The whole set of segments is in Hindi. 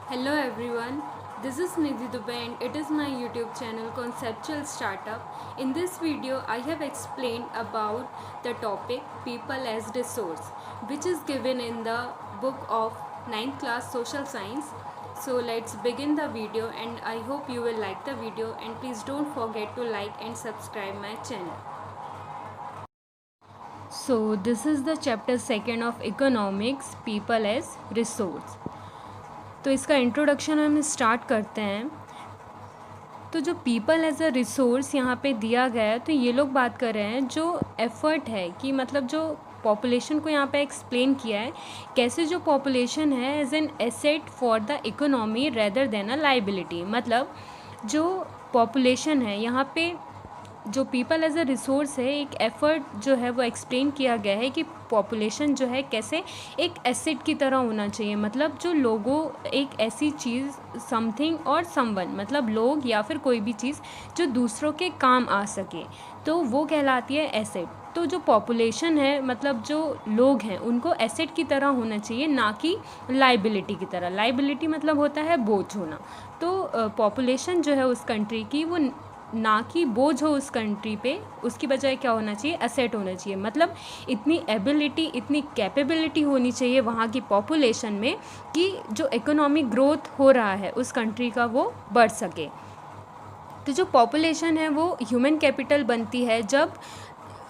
Hello everyone, this is Nidhi Dubey and it is my YouTube channel Conceptual Startup. In this video, I have explained about the topic People as Resource, which is given in the book of 9th class Social Science. So let's begin the video and I hope you will like the video and please don't forget to like and subscribe my channel. So this is the chapter 2nd of Economics, People as Resource. तो इसका इंट्रोडक्शन हम स्टार्ट करते हैं। तो जो पीपल एज अ रिसोर्स यहाँ पे दिया गया है, तो ये लोग बात कर रहे हैं जो एफर्ट है कि मतलब जो पॉपुलेशन को यहाँ पे एक्सप्लेन किया है कैसे जो पॉपुलेशन है as an asset for the economy rather than a liability. मतलब जो पॉपुलेशन है यहाँ पे जो पीपल एज अ रिसोर्स है, एक एफ़र्ट जो है वो एक्सप्लेन किया गया है कि पॉपुलेशन जो है कैसे एक एसेट की तरह होना चाहिए। मतलब जो लोगों एक ऐसी चीज़ समथिंग और समवन, मतलब लोग या फिर कोई भी चीज़ जो दूसरों के काम आ सके, तो वो कहलाती है एसेट। तो जो पॉपुलेशन है मतलब जो लोग हैं उनको एसेट की तरह होना चाहिए, ना कि लाइबिलिटी की तरह। लाइबिलिटी मतलब होता है बोझ होना। तो पॉपुलेशन जो है उस कंट्री की वो ना कि बोझ हो उस कंट्री पे, उसकी बजाय क्या होना चाहिए, एसेट होना चाहिए। मतलब इतनी एबिलिटी, इतनी कैपेबिलिटी होनी चाहिए वहाँ की पॉपुलेशन में कि जो इकोनॉमिक ग्रोथ हो रहा है उस कंट्री का वो बढ़ सके। तो जो पॉपुलेशन है वो ह्यूमन कैपिटल बनती है जब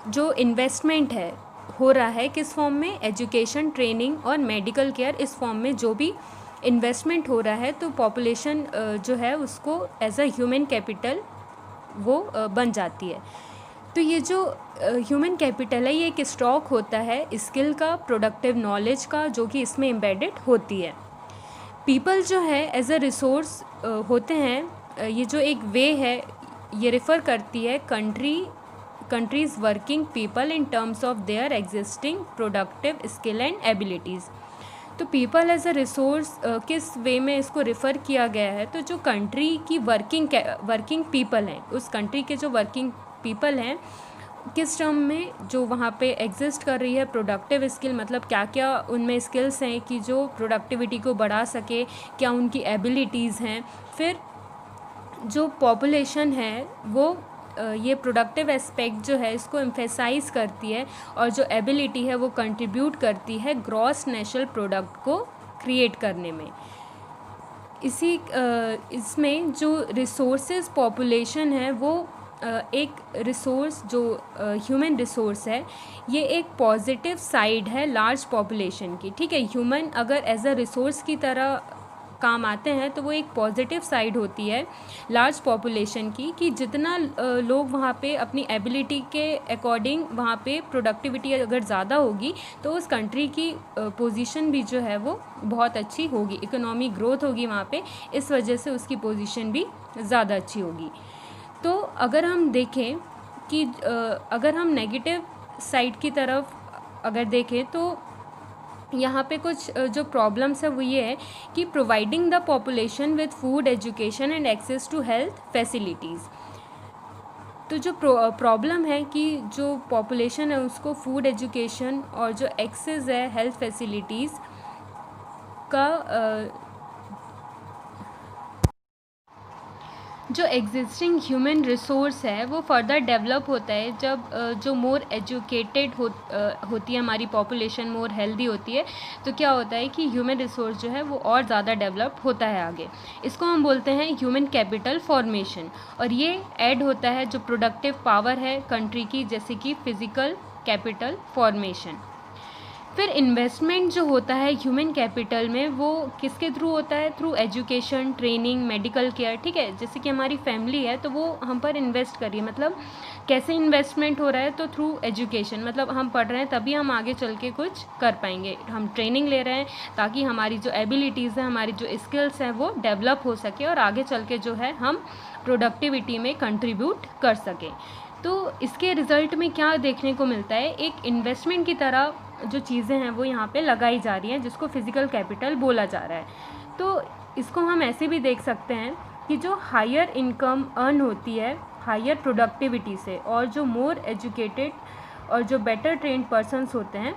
जो इन्वेस्टमेंट है हो रहा है किस फॉर्म में, एजुकेशन, ट्रेनिंग और मेडिकल केयर, इस फॉर्म में जो भी इन्वेस्टमेंट हो रहा है तो पॉपुलेशन जो है उसको एज अ ह्यूमन कैपिटल वो बन जाती है। तो ये जो ह्यूमन कैपिटल है ये एक स्टॉक होता है स्किल का, प्रोडक्टिव नॉलेज का, जो कि इसमें एम्बेडेड होती है। पीपल जो है एज अ रिसोर्स होते हैं, ये जो एक वे है ये रेफ़र करती है countries working people in terms of their existing productive skill and abilities. तो पीपल एज अ रिसोर्स किस वे में इसको रेफ़र किया गया है, तो जो कंट्री की वर्किंग पीपल हैं, उस कंट्री के जो वर्किंग पीपल हैं किस टर्म में, जो वहाँ पे एग्जिस्ट कर रही है प्रोडक्टिव स्किल, मतलब क्या क्या उनमें स्किल्स हैं कि जो प्रोडक्टिविटी को बढ़ा सके, क्या उनकी एबिलिटीज़ हैं। फिर जो पॉपुलेशन है वो ये प्रोडक्टिव एस्पेक्ट जो है इसको एम्फेसाइज करती है और जो एबिलिटी है वो कंट्रीब्यूट करती है ग्रॉस नेशनल प्रोडक्ट को क्रिएट करने में। इसमें जो रिसोर्सेज पॉपुलेशन है वो एक रिसोर्स जो ह्यूमन रिसोर्स है ये एक पॉजिटिव साइड है लार्ज पॉपुलेशन की। ठीक है, ह्यूमन अगर एज अ रिसोर्स की तरह काम आते हैं तो वो एक पॉजिटिव साइड होती है लार्ज पॉपुलेशन की, कि जितना लोग वहाँ पे अपनी एबिलिटी के अकॉर्डिंग वहाँ पे प्रोडक्टिविटी अगर ज़्यादा होगी तो उस कंट्री की पोजीशन भी जो है वो बहुत अच्छी होगी, इकोनॉमिक ग्रोथ होगी वहाँ पे, इस वजह से उसकी पोजीशन भी ज़्यादा अच्छी होगी। तो अगर हम देखें कि अगर हम नेगेटिव साइड की तरफ अगर देखें तो यहाँ पे कुछ जो प्रॉब्लम्स है वो ये है कि providing the population with food, education and access to health facilities. तो जो प्रॉब्लम है कि जो पॉपुलेशन है उसको फूड, एजुकेशन और जो एक्सेस है हेल्थ फैसिलिटीज़ का जो एग्जिस्टिंग ह्यूमन रिसोर्स है वो फर्दर डेवलप होता है जब जो मोर एजुकेटेड होती है हमारी पॉपुलेशन, मोर हेल्दी होती है, तो क्या होता है कि ह्यूमन रिसोर्स जो है वो और ज़्यादा डेवलप होता है आगे। इसको हम बोलते हैं ह्यूमन कैपिटल फॉर्मेशन, और ये ऐड होता है जो प्रोडक्टिव पावर है कंट्री की, जैसे कि फिज़िकल कैपिटल फॉर्मेशन। फिर इन्वेस्टमेंट जो होता है ह्यूमन कैपिटल में वो किसके थ्रू होता है, through education, training, medical care. ठीक है, जैसे कि हमारी फैमिली है तो वो हम पर इन्वेस्ट कर रही है। मतलब कैसे इन्वेस्टमेंट हो रहा है, तो थ्रू एजुकेशन, मतलब हम पढ़ रहे हैं तभी हम आगे चल के कुछ कर पाएंगे, हम ट्रेनिंग ले रहे हैं ताकि हमारी जो एबिलिटीज़ हैं, हमारी जो स्किल्स हैं वो डेवलप हो सके और आगे चल के जो है हम प्रोडक्टिविटी में कंट्रीब्यूट कर सकें। तो इसके रिज़ल्ट में क्या देखने को मिलता है, एक इन्वेस्टमेंट की तरह जो चीज़ें हैं वो यहाँ पे लगाई जा रही हैं जिसको फिज़िकल कैपिटल बोला जा रहा है। तो इसको हम ऐसे भी देख सकते हैं कि जो हायर इनकम अर्न होती है हायर प्रोडक्टिविटी से, और जो मोर एजुकेटेड और जो बेटर ट्रेंड पर्सन्स होते हैं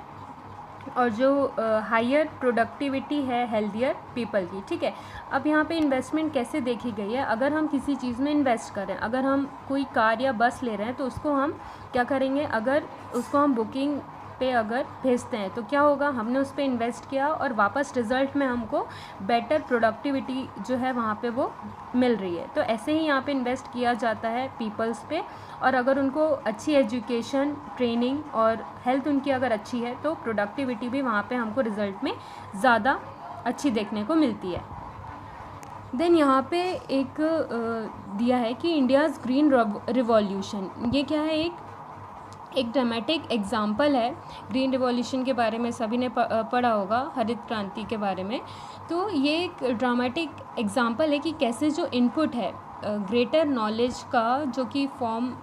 और जो हायर प्रोडक्टिविटी है हेल्दियर पीपल की, ठीक है। अब यहाँ पे इन्वेस्टमेंट कैसे देखी गई है, अगर हम किसी चीज़ में इन्वेस्ट करें, अगर हम कोई कार या बस ले रहे हैं तो उसको हम क्या करेंगे, अगर उसको हम बुकिंग पे अगर भेजते हैं तो क्या होगा, हमने उस पर इन्वेस्ट किया और वापस रिज़ल्ट में हमको बेटर प्रोडक्टिविटी जो है वहाँ पे वो मिल रही है। तो ऐसे ही यहाँ पे इन्वेस्ट किया जाता है पीपल्स पे, और अगर उनको अच्छी एजुकेशन, ट्रेनिंग और हेल्थ उनकी अगर अच्छी है तो प्रोडक्टिविटी भी वहाँ पे हमको रिज़ल्ट में ज़्यादा अच्छी देखने को मिलती है। देन यहाँ पे एक दिया है कि इंडियाज़ ग्रीन रिवॉल्यूशन, ये क्या है, एक ड्रामेटिक एग्जाम्पल है। ग्रीन रिवॉल्यूशन के बारे में सभी ने पढ़ा होगा, हरित क्रांति के बारे में। तो ये एक ड्रामेटिक एग्जाम्पल है कि कैसे जो इनपुट है ग्रेटर नॉलेज का, जो कि फॉर्म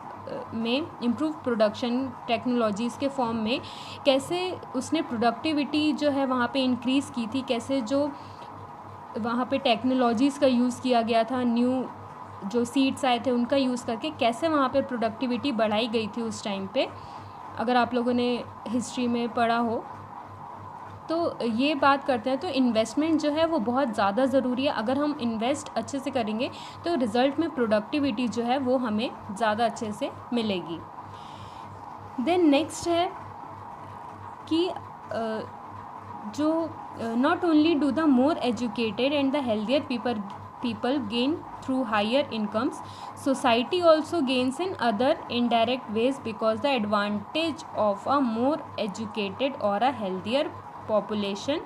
में इम्प्रूव प्रोडक्शन टेक्नोलॉजीज़ के फॉर्म में, कैसे उसने प्रोडक्टिविटी जो है वहाँ पे इंक्रीज़ की थी, कैसे जो वहाँ पे टेक्नोलॉजीज़ का यूज़ किया गया था, न्यू जो सीड्स आए थे उनका यूज़ करके कैसे वहाँ पे प्रोडक्टिविटी बढ़ाई गई थी उस टाइम पे, अगर आप लोगों ने हिस्ट्री में पढ़ा हो तो ये बात करते हैं। तो इन्वेस्टमेंट जो है वो बहुत ज़्यादा ज़रूरी है। अगर हम इन्वेस्ट अच्छे से करेंगे तो रिज़ल्ट में प्रोडक्टिविटी जो है वो हमें ज़्यादा अच्छे से मिलेगी। देन नेक्स्ट है कि जो not only do the more educated and the healthier people gain through higher incomes, society also gains in other indirect ways, because the advantage of a more educated or a healthier population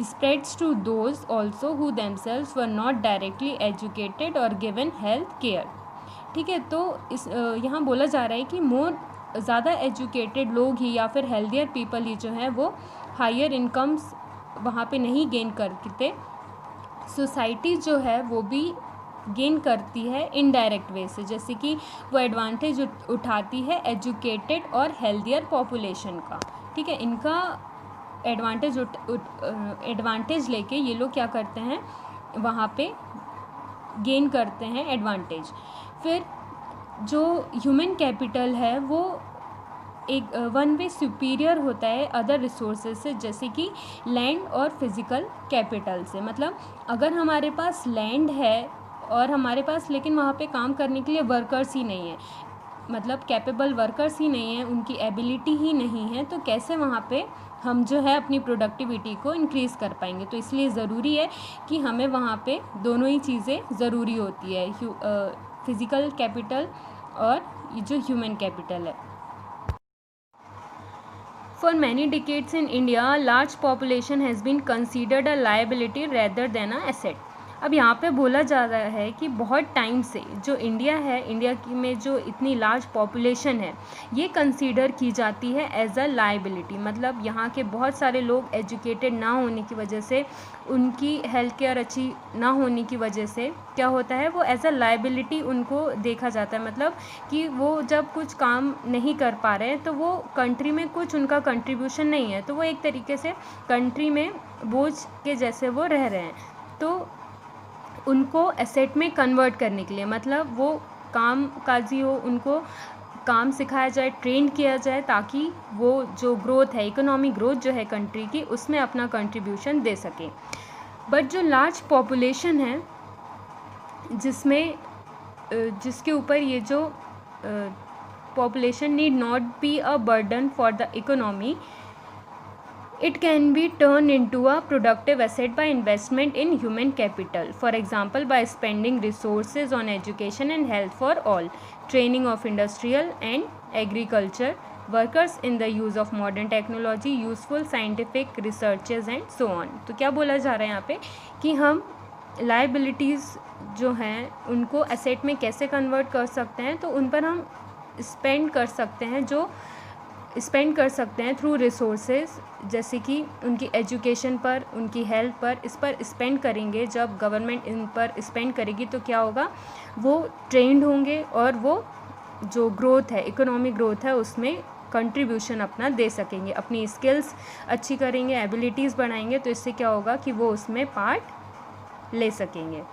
spreads to those also who themselves were not directly educated or given health care। ठीक है, तो इस यहाँ बोला जा रहा है कि मोर ज़्यादा एजुकेटेड लोग ही या फिर हेल्दियर पीपल ही जो हैं वो हायर इनकम्स वहाँ पे नहीं गेन करते, सोसाइटी जो है वो भी गेन करती है इनडायरेक्ट वे से, जैसे कि वो एडवांटेज उठाती है एजुकेटेड और हेल्दियर पॉपुलेशन का। ठीक है, इनका एडवांटेज लेके ये लोग क्या करते हैं, वहाँ पे गेन करते हैं एडवांटेज। फिर जो ह्यूमन कैपिटल है वो एक वन वे सुपीरियर होता है अदर रिसोर्सेज से, जैसे कि लैंड और फिज़िकल कैपिटल से। मतलब अगर हमारे पास लैंड है और हमारे पास लेकिन वहाँ पे काम करने के लिए वर्कर्स ही नहीं है, मतलब कैपेबल वर्कर्स ही नहीं है, उनकी एबिलिटी ही नहीं है, तो कैसे वहाँ पे हम जो है अपनी प्रोडक्टिविटी को इंक्रीज़ कर पाएंगे। तो इसलिए ज़रूरी है कि हमें वहाँ पे दोनों ही चीज़ें ज़रूरी होती है, फिज़िकल कैपिटल और जो ह्यूमन कैपिटल है। For many decades in India, large population has been considered a liability rather than a asset। अब यहाँ पे बोला जा रहा है कि बहुत टाइम से जो इंडिया है, इंडिया की में जो इतनी लार्ज पॉपुलेशन है, ये कंसीडर की जाती है एज अ लाइबिलिटी। मतलब यहाँ के बहुत सारे लोग एजुकेटेड ना होने की वजह से, उनकी हेल्थ केयर अच्छी ना होने की वजह से क्या होता है, वो एज अ लाइबिलिटी उनको देखा जाता है। मतलब कि वो जब कुछ काम नहीं कर पा रहे हैं तो वो कंट्री में कुछ उनका कंट्रीब्यूशन नहीं है, तो वो एक तरीके से कंट्री में बोझ के जैसे वो रह रहे हैं। तो उनको एसेट में कन्वर्ट करने के लिए, मतलब वो काम काजी हो, उनको काम सिखाया जाए, ट्रेन किया जाए, ताकि वो जो ग्रोथ है, इकोनॉमिक ग्रोथ जो है कंट्री की, उसमें अपना कंट्रीब्यूशन दे सकें। बट जो लार्ज पॉपुलेशन है जिसमें जिसके ऊपर ये जो population need not be a burden for the economy, it can be turned into a productive asset by investment in human capital, for example by spending resources on education and health for all, training of industrial and agriculture workers in the use of modern technology, useful scientific researches and so on। तो क्या बोला जा रहा है यहाँ पे कि हम liabilities जो हैं उनको asset में कैसे convert कर सकते हैं, तो उन पर हम spend कर सकते हैं, जो स्पेंड कर सकते हैं थ्रू रिसोर्सेज, जैसे कि उनकी एजुकेशन पर, उनकी हेल्थ पर, इस पर स्पेंड करेंगे। जब गवर्नमेंट इन पर स्पेंड करेगी तो क्या होगा, वो ट्रेंड होंगे और वो जो ग्रोथ है, इकोनॉमिक ग्रोथ है, उसमें कंट्रीब्यूशन अपना दे सकेंगे, अपनी स्किल्स अच्छी करेंगे, एबिलिटीज़ बढ़ाएंगे, तो इससे क्या होगा कि वो उसमें पार्ट ले सकेंगे।